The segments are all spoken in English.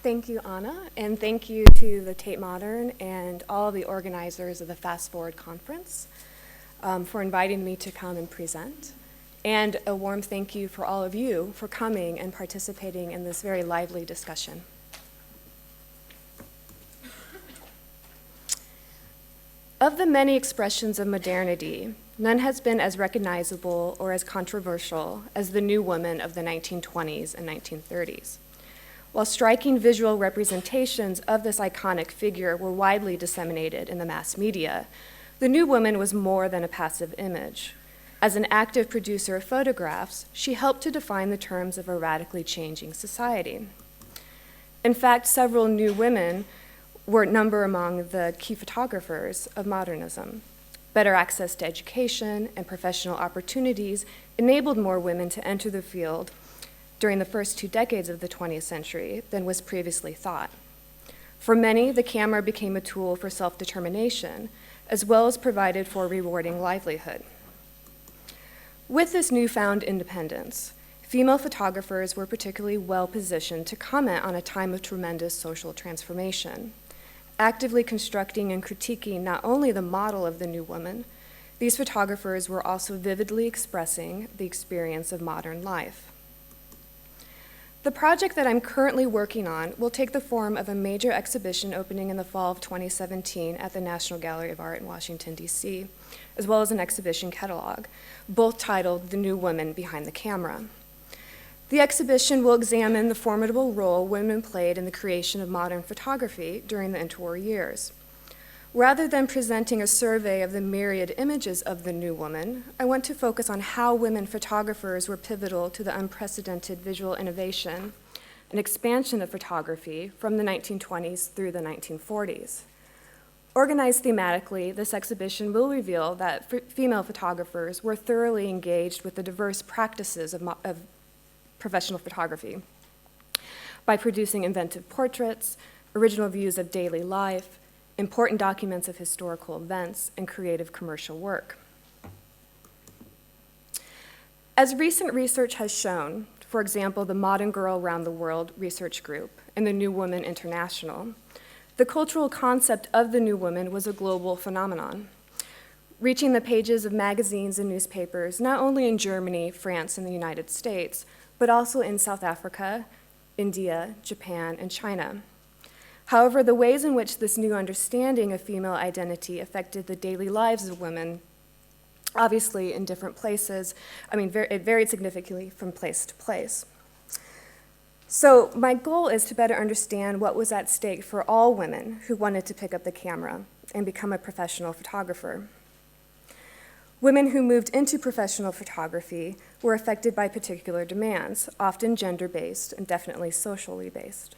Thank you, Anna, and thank you to the Tate Modern and all of the organizers of the Fast Forward Conference for inviting me to come and present. And a warm thank you for all of you for coming and participating in this very lively discussion. Of the many expressions of modernity, none has been as recognizable or as controversial as the new woman of the 1920s and 1930s. While striking visual representations of this iconic figure were widely disseminated in the mass media, the new woman was more than a passive image. As an active producer of photographs, she helped to define the terms of a radically changing society. In fact, several new women were numbered among the key photographers of modernism. Better access to education and professional opportunities enabled more women to enter the field during the first 2 decades of the 20th century than was previously thought. For many, the camera became a tool for self-determination, as well as provided for a rewarding livelihood. With this newfound independence, female photographers were particularly well positioned to comment on a time of tremendous social transformation. Actively constructing and critiquing not only the model of the new woman, these photographers were also vividly expressing the experience of modern life. The project that I'm currently working on will take the form of a major exhibition opening in the fall of 2017 at the National Gallery of Art in Washington, D.C., as well as an exhibition catalog, both titled The New Woman Behind the Camera. The exhibition will examine the formidable role women played in the creation of modern photography during the interwar years. Rather than presenting a survey of the myriad images of the new woman, I want to focus on how women photographers were pivotal to the unprecedented visual innovation and expansion of photography from the 1920s through the 1940s. Organized thematically, this exhibition will reveal that female photographers were thoroughly engaged with the diverse practices of professional photography by producing inventive portraits, original views of daily life, important documents of historical events, and creative commercial work. As recent research has shown, for example, the Modern Girl Around the World Research Group and the New Woman International, the cultural concept of the new woman was a global phenomenon, reaching the pages of magazines and newspapers not only in Germany, France, and the United States, but also in South Africa, India, Japan, and China. However, the ways in which this new understanding of female identity affected the daily lives of women, obviously in different places, it varied significantly from place to place. So my goal is to better understand what was at stake for all women who wanted to pick up the camera and become a professional photographer. Women who moved into professional photography were affected by particular demands, often gender-based and definitely socially based.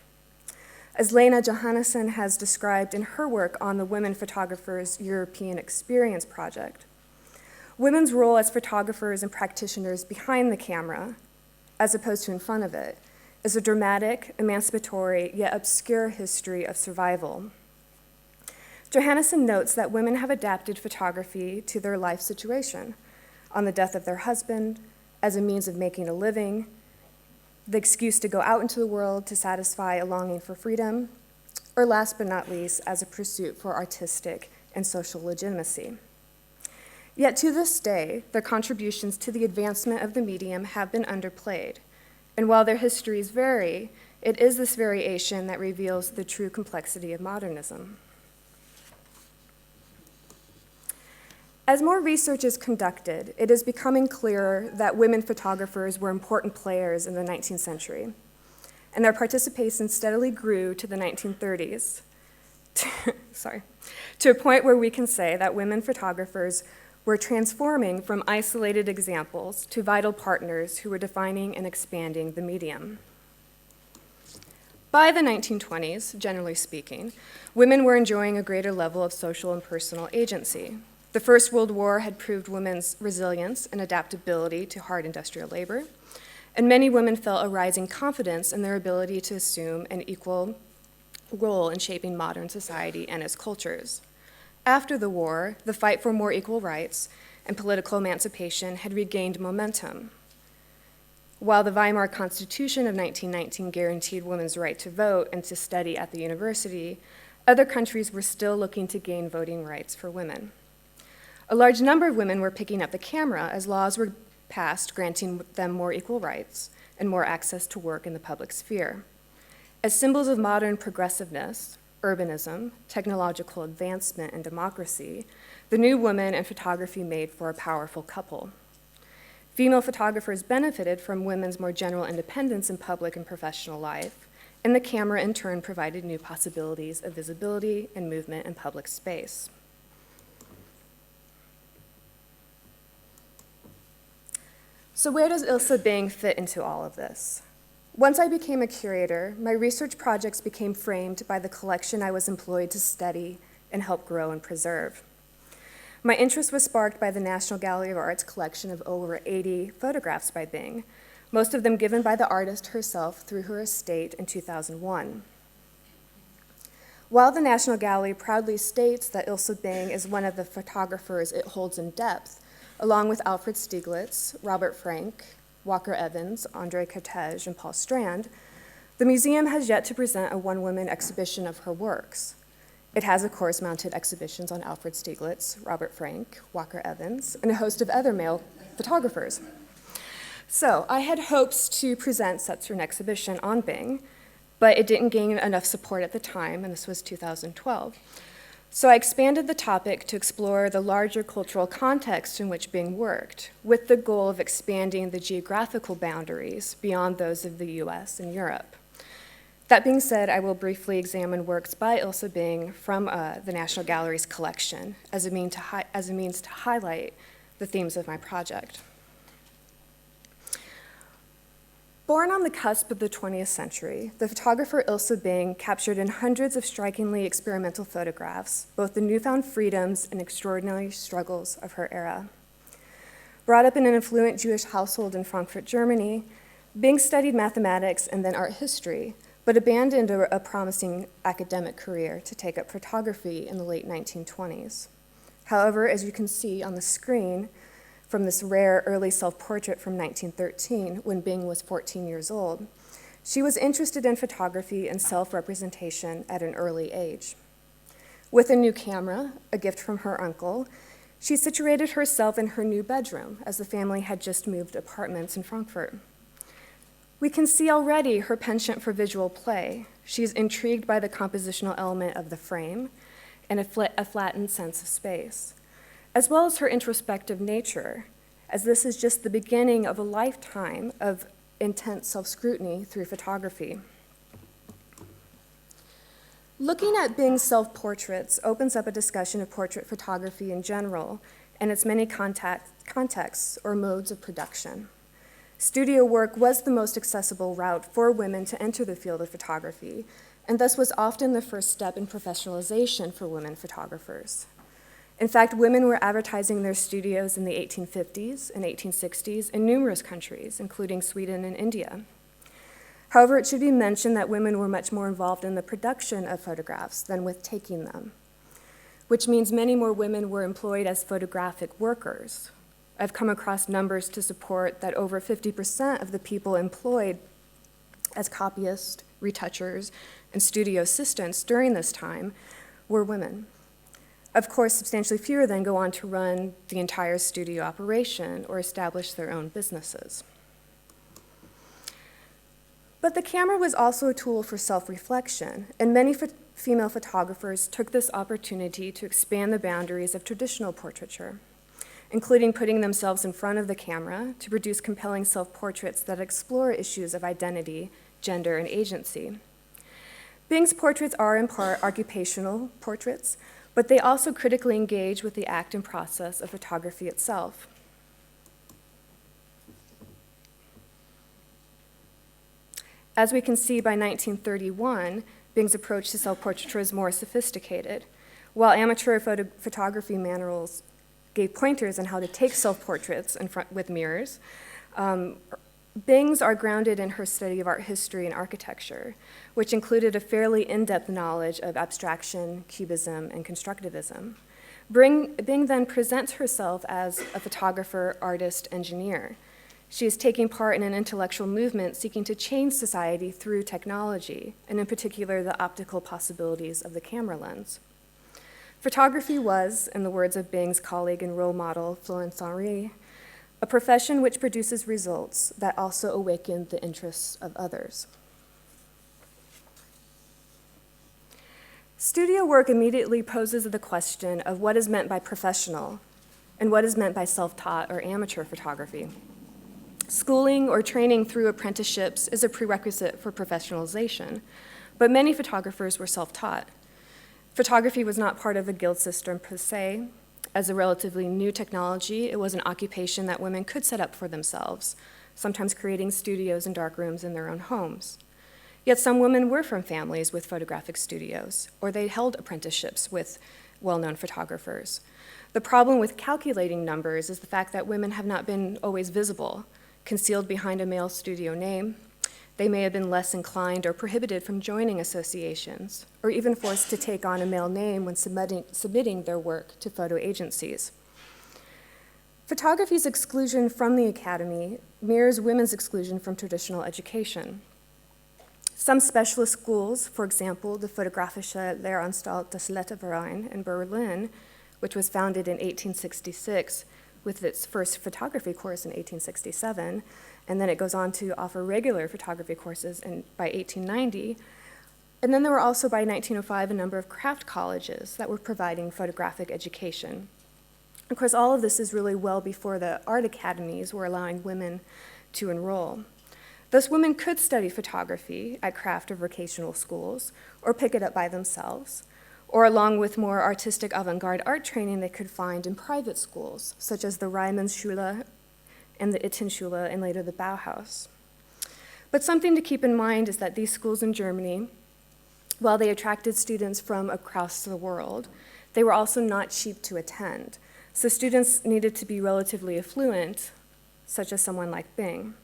As Lena Johannesson has described in her work on the Women Photographers European Experience Project, women's role as photographers and practitioners behind the camera, as opposed to in front of it, is a dramatic, emancipatory, yet obscure history of survival. Johannesson notes that women have adapted photography to their life situation, on the death of their husband, as a means of making a living, the excuse to go out into the world to satisfy a longing for freedom, or last but not least, as a pursuit for artistic and social legitimacy. Yet to this day, their contributions to the advancement of the medium have been underplayed, and while their histories vary, it is this variation that reveals the true complexity of modernism. As more research is conducted, it is becoming clearer that women photographers were important players in the 19th century, and their participation steadily grew to the 1930s, to a point where we can say that women photographers were transforming from isolated examples to vital partners who were defining and expanding the medium. By the 1920s, generally speaking, women were enjoying a greater level of social and personal agency. The First World War had proved women's resilience and adaptability to hard industrial labor, and many women felt a rising confidence in their ability to assume an equal role in shaping modern society and its cultures. After the war, the fight for more equal rights and political emancipation had regained momentum. While the Weimar Constitution of 1919 guaranteed women's right to vote and to study at the university, other countries were still looking to gain voting rights for women. A large number of women were picking up the camera as laws were passed granting them more equal rights and more access to work in the public sphere. As symbols of modern progressiveness, urbanism, technological advancement, and democracy, the new woman and photography made for a powerful couple. Female photographers benefited from women's more general independence in public and professional life, and the camera in turn provided new possibilities of visibility and movement in public space. So where does Ilse Bing fit into all of this? Once I became a curator, my research projects became framed by the collection I was employed to study and help grow and preserve. My interest was sparked by the National Gallery of Art's collection of over 80 photographs by Bing, most of them given by the artist herself through her estate in 2001. While the National Gallery proudly states that Ilse Bing is one of the photographers it holds in depth, along with Alfred Stieglitz, Robert Frank, Walker Evans, Andrea Tate, and Paul Strand, the museum has yet to present a one-woman exhibition of her works. It has, of course, mounted exhibitions on Alfred Stieglitz, Robert Frank, Walker Evans, and a host of other male photographers. So I had hopes to present such an exhibition on Bing, but it didn't gain enough support at the time, and this was 2012. So I expanded the topic to explore the larger cultural context in which Bing worked, with the goal of expanding the geographical boundaries beyond those of the US and Europe. That being said, I will briefly examine works by Ilse Bing from the National Gallery's collection as a means to highlight the themes of my project. Born on the cusp of the 20th century, the photographer Ilse Bing captured in hundreds of strikingly experimental photographs both the newfound freedoms and extraordinary struggles of her era. Brought up in an affluent Jewish household in Frankfurt, Germany, Bing studied mathematics and then art history, but abandoned a promising academic career to take up photography in the late 1920s. However, as you can see on the screen, from this rare early self-portrait from 1913, when Bing was 14 years old, she was interested in photography and self-representation at an early age. With a new camera, a gift from her uncle, she situated herself in her new bedroom, as the family had just moved apartments in Frankfurt. We can see already her penchant for visual play. She is intrigued by the compositional element of the frame and a flattened sense of space, as well as her introspective nature, as this is just the beginning of a lifetime of intense self-scrutiny through photography. Looking at Bing's self-portraits opens up a discussion of portrait photography in general and its many contexts or modes of production. Studio work was the most accessible route for women to enter the field of photography, and thus was often the first step in professionalization for women photographers. In fact, women were advertising their studios in the 1850s and 1860s in numerous countries, including Sweden and India. However, it should be mentioned that women were much more involved in the production of photographs than with taking them, which means many more women were employed as photographic workers. I've come across numbers to support that over 50% of the people employed as copyists, retouchers, and studio assistants during this time were women. Of course, substantially fewer then go on to run the entire studio operation or establish their own businesses. But the camera was also a tool for self-reflection, and many female photographers took this opportunity to expand the boundaries of traditional portraiture, including putting themselves in front of the camera to produce compelling self-portraits that explore issues of identity, gender, and agency. Bing's portraits are in part occupational portraits, but they also critically engage with the act and process of photography itself. As we can see by 1931, Bing's approach to self-portraiture is more sophisticated. While amateur photography manuals gave pointers on how to take self-portraits with mirrors, Bing's are grounded in her study of art history and architecture, which included a fairly in-depth knowledge of abstraction, cubism, and constructivism. Bing then presents herself as a photographer, artist, engineer. She is taking part in an intellectual movement seeking to change society through technology, and in particular, the optical possibilities of the camera lens. Photography was, in the words of Bing's colleague and role model, Florence Henry, a profession which produces results that also awaken the interests of others. Studio work immediately poses the question of what is meant by professional and what is meant by self-taught or amateur photography. Schooling or training through apprenticeships is a prerequisite for professionalization, but many photographers were self-taught. Photography was not part of a guild system per se. As a relatively new technology, it was an occupation that women could set up for themselves, sometimes creating studios and darkrooms in their own homes. Yet some women were from families with photographic studios, or they held apprenticeships with well-known photographers. The problem with calculating numbers is the fact that women have not been always visible, concealed behind a male studio name. They may have been less inclined or prohibited from joining associations, or even forced to take on a male name when submitting their work to photo agencies. Photography's exclusion from the academy mirrors women's exclusion from traditional education. Some specialist schools, for example, the Fotografische Lehranstalt des Letterverein in Berlin, which was founded in 1866 with its first photography course in 1867, and then it goes on to offer regular photography courses by 1890. And then there were also, by 1905, a number of craft colleges that were providing photographic education. Of course, all of this is really well before the art academies were allowing women to enroll. Thus, women could study photography at craft or vocational schools, or pick it up by themselves, or along with more artistic avant-garde art training they could find in private schools, such as the Reimannsschule and the Ittenschule, and later the Bauhaus. But something to keep in mind is that these schools in Germany, while they attracted students from across the world, they were also not cheap to attend. So students needed to be relatively affluent, such as someone like Bing.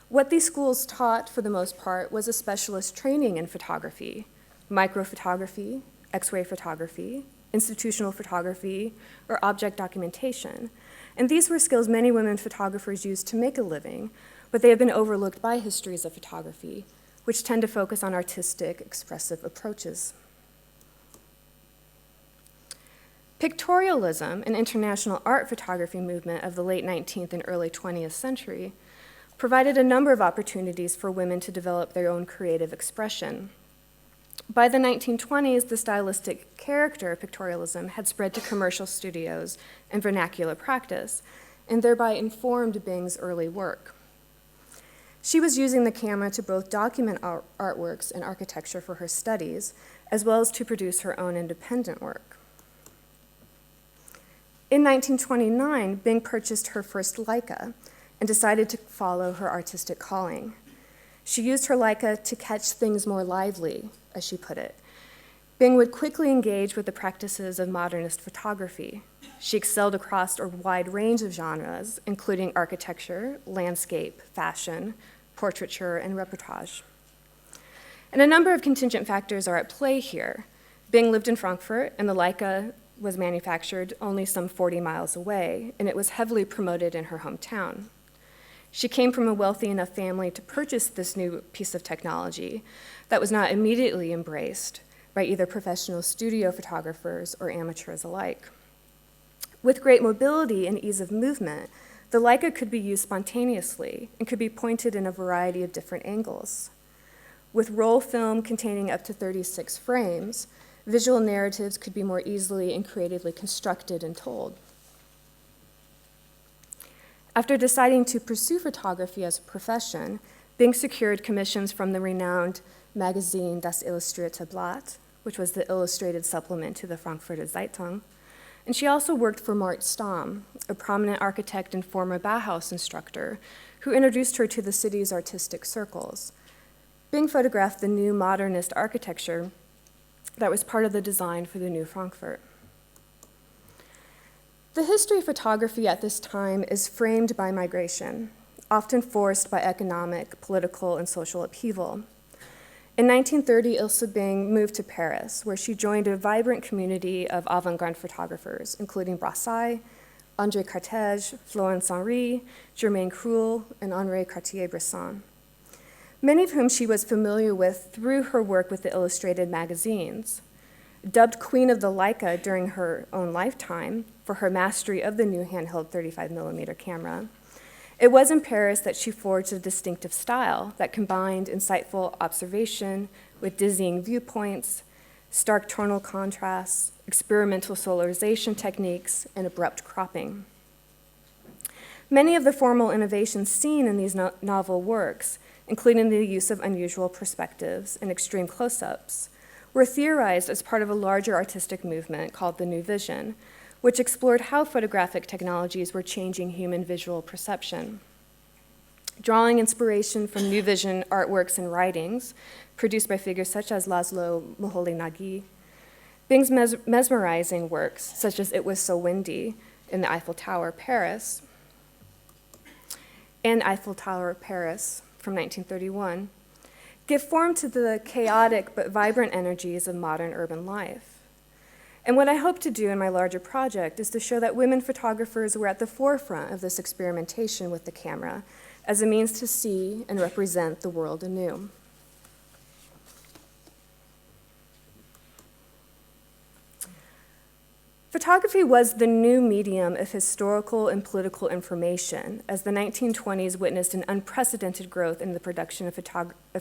What these schools taught, for the most part, was a specialist training in photography, microphotography, X-ray photography, institutional photography, or object documentation. And these were skills many women photographers used to make a living, but they have been overlooked by histories of photography, which tend to focus on artistic, expressive approaches. Pictorialism, an international art photography movement of the late 19th and early 20th century, provided a number of opportunities for women to develop their own creative expression. By the 1920s, the stylistic character of pictorialism had spread to commercial studios and vernacular practice, and thereby informed Bing's early work. She was using the camera to both document artworks and architecture for her studies, as well as to produce her own independent work. In 1929, Bing purchased her first Leica and decided to follow her artistic calling. She used her Leica to catch things more lively, as she put it. Bing would quickly engage with the practices of modernist photography. She excelled across a wide range of genres, including architecture, landscape, fashion, portraiture, and reportage. And a number of contingent factors are at play here. Bing lived in Frankfurt, and the Leica was manufactured only some 40 miles away, and it was heavily promoted in her hometown. She came from a wealthy enough family to purchase this new piece of technology that was not immediately embraced by either professional studio photographers or amateurs alike. With great mobility and ease of movement, the Leica could be used spontaneously and could be pointed in a variety of different angles. With roll film containing up to 36 frames, visual narratives could be more easily and creatively constructed and told. After deciding to pursue photography as a profession, Bing secured commissions from the renowned magazine Das Illustrierte Blatt, which was the illustrated supplement to the Frankfurter Zeitung, and she also worked for Mart Stam, a prominent architect and former Bauhaus instructor, who introduced her to the city's artistic circles. Bing photographed the new modernist architecture that was part of the design for the new Frankfurt. The history of photography at this time is framed by migration, often forced by economic, political, and social upheaval. In 1930, Ilse Bing moved to Paris, where she joined a vibrant community of avant-garde photographers, including Brassai, André Carthage, Florence Henri, Germaine Cruel, and Henri Cartier-Bresson, many of whom she was familiar with through her work with the illustrated magazines. Dubbed Queen of the Leica during her own lifetime for her mastery of the new handheld 35mm camera, it was in Paris that she forged a distinctive style that combined insightful observation with dizzying viewpoints, stark tonal contrasts, experimental solarization techniques, and abrupt cropping. Many of the formal innovations seen in these novel works, including the use of unusual perspectives and extreme close-ups, were theorized as part of a larger artistic movement called the New Vision, which explored how photographic technologies were changing human visual perception. Drawing inspiration from New Vision artworks and writings produced by figures such as Laszlo Moholy-Nagy, Bing's mesmerizing works, such as It Was So Windy in the Eiffel Tower, Paris, and Eiffel Tower, Paris from 1931, give form to the chaotic but vibrant energies of modern urban life. And what I hope to do in my larger project is to show that women photographers were at the forefront of this experimentation with the camera as a means to see and represent the world anew. Photography was the new medium of historical and political information, as the 1920s witnessed an unprecedented growth in the production of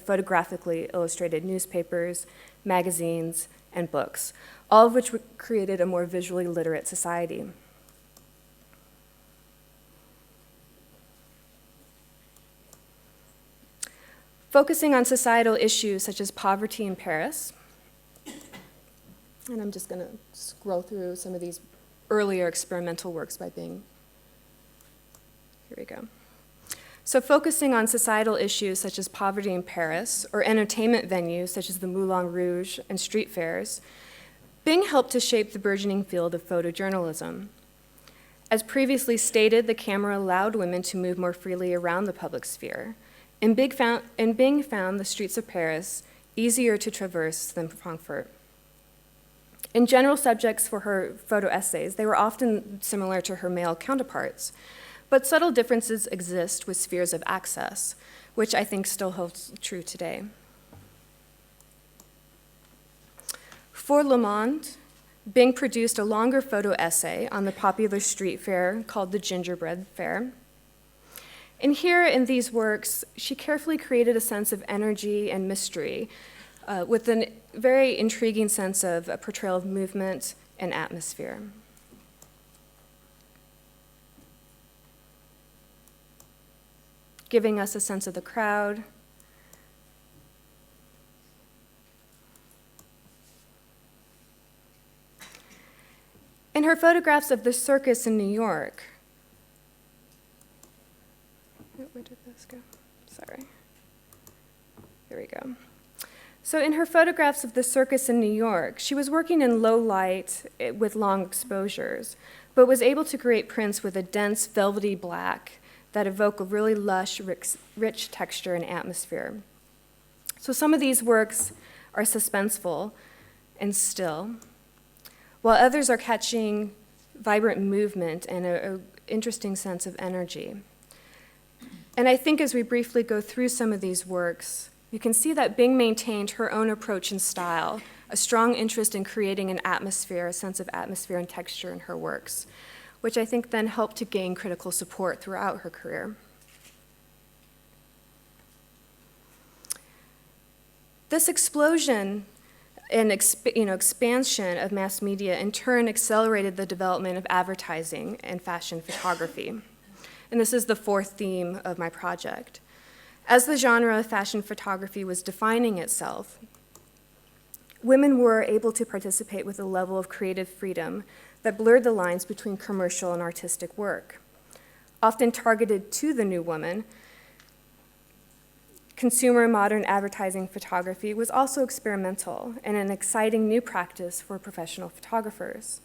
photographically illustrated newspapers, magazines, and books, all of which created a more visually literate society. Focusing on societal issues such as poverty in Paris, and I'm just going to scroll through some of these earlier experimental works by Bing. Here we go. So focusing on societal issues such as poverty in Paris, or entertainment venues such as the Moulin Rouge and street fairs, Bing helped to shape the burgeoning field of photojournalism. As previously stated, the camera allowed women to move more freely around the public sphere, and Bing found the streets of Paris easier to traverse than Frankfurt. In general subjects for her photo essays, they were often similar to her male counterparts, but subtle differences exist with spheres of access, which I think still holds true today. For Le Monde, Bing produced a longer photo essay on the popular street fair called the Gingerbread Fair. And here in these works, she carefully created a sense of energy and mystery with a very intriguing sense of a portrayal of movement and atmosphere. Giving us a sense of the crowd. In her photographs of the circus in New York, where did this go? Sorry. Here we go. So in her photographs of the circus in New York, she was working in low light with long exposures, but was able to create prints with a dense, velvety black that evoke a really lush, rich texture and atmosphere. So some of these works are suspenseful and still, while others are catching vibrant movement and an interesting sense of energy. And I think as we briefly go through some of these works, you can see that Bing maintained her own approach and style, a strong interest in creating an atmosphere, a sense of atmosphere and texture in her works, which I think then helped to gain critical support throughout her career. This explosion and expansion of mass media in turn accelerated the development of advertising and fashion photography. And this is the fourth theme of my project. As the genre of fashion photography was defining itself, women were able to participate with a level of creative freedom that blurred the lines between commercial and artistic work. Often targeted to the new woman, consumer modern advertising photography was also experimental and an exciting new practice for professional photographers.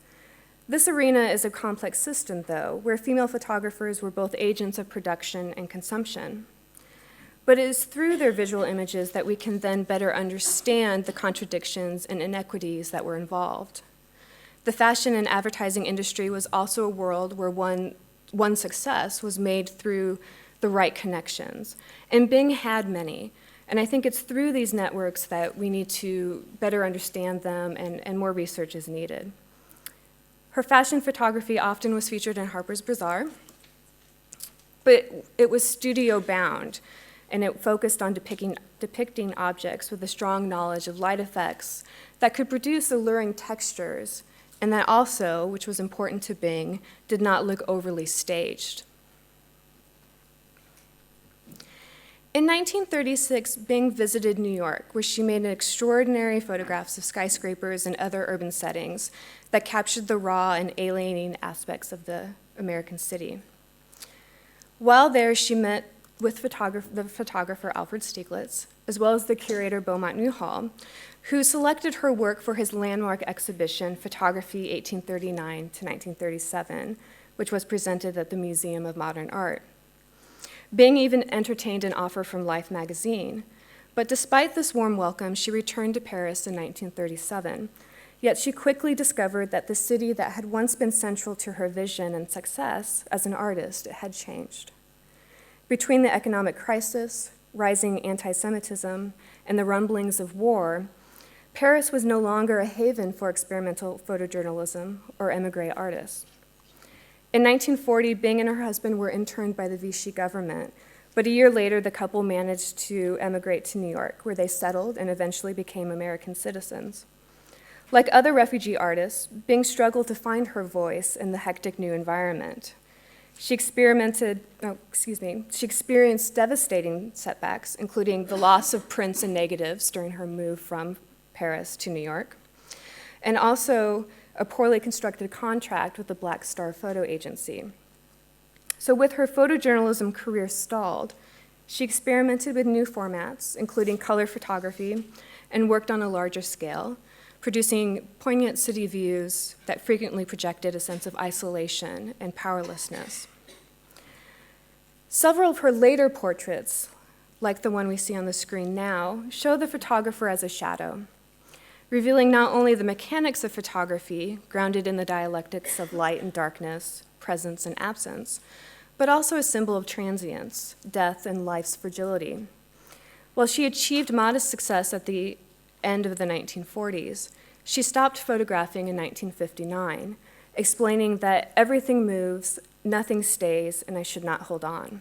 This arena is a complex system, though, where female photographers were both agents of production and consumption. But it is through their visual images that we can then better understand the contradictions and inequities that were involved. The fashion and advertising industry was also a world where one success was made through the right connections. And Bing had many. And I think it's through these networks that we need to better understand them, and more research is needed. Her fashion photography often was featured in Harper's Bazaar, but it was studio-bound, and it focused on depicting objects with a strong knowledge of light effects that could produce alluring textures, and that also, which was important to Bing, did not look overly staged. In 1936, Bing visited New York, where she made extraordinary photographs of skyscrapers and other urban settings that captured the raw and alienating aspects of the American city. While there, she met with the photographer Alfred Stieglitz, as well as the curator Beaumont Newhall, who selected her work for his landmark exhibition, Photography 1839 to 1937, which was presented at the Museum of Modern Art. Bing even entertained an offer from Life magazine, but despite this warm welcome, she returned to Paris in 1937. Yet she quickly discovered that the city that had once been central to her vision and success as an artist, it had changed. Between the economic crisis, rising anti-Semitism, and the rumblings of war, Paris was no longer a haven for experimental photojournalism or émigré artists. In 1940, Bing and her husband were interned by the Vichy government, but a year later, the couple managed to emigrate to New York, where they settled and eventually became American citizens. Like other refugee artists, Bing struggled to find her voice in the hectic new environment. She experienced devastating setbacks, including the loss of prints and negatives during her move from Paris to New York, and also a poorly constructed contract with the Black Star Photo Agency. So with her photojournalism career stalled, she experimented with new formats, including color photography, and worked on a larger scale, producing poignant city views that frequently projected a sense of isolation and powerlessness. Several of her later portraits, like the one we see on the screen now, show the photographer as a shadow, revealing not only the mechanics of photography, grounded in the dialectics of light and darkness, presence and absence, but also a symbol of transience, death, and life's fragility. While she achieved modest success at the end of the 1940s, she stopped photographing in 1959, explaining that everything moves, nothing stays, and I should not hold on.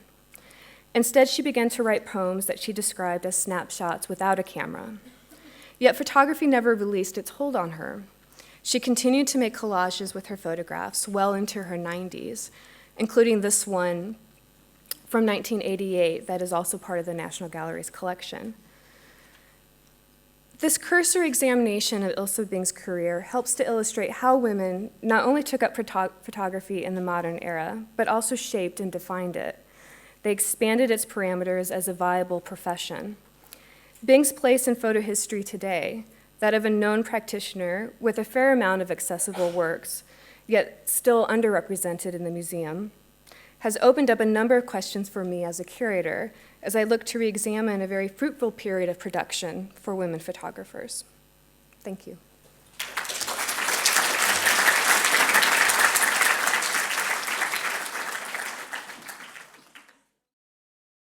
Instead, she began to write poems that she described as snapshots without a camera. Yet photography never released its hold on her. She continued to make collages with her photographs well into her 90s, including this one from 1988 that is also part of the National Gallery's collection. This cursory examination of Ilse Bing's career helps to illustrate how women not only took up photography in the modern era, but also shaped and defined it. They expanded its parameters as a viable profession. Bing's place in photo history today, that of a known practitioner with a fair amount of accessible works, yet still underrepresented in the museum, has opened up a number of questions for me as a curator as I look to re-examine a very fruitful period of production for women photographers. Thank you.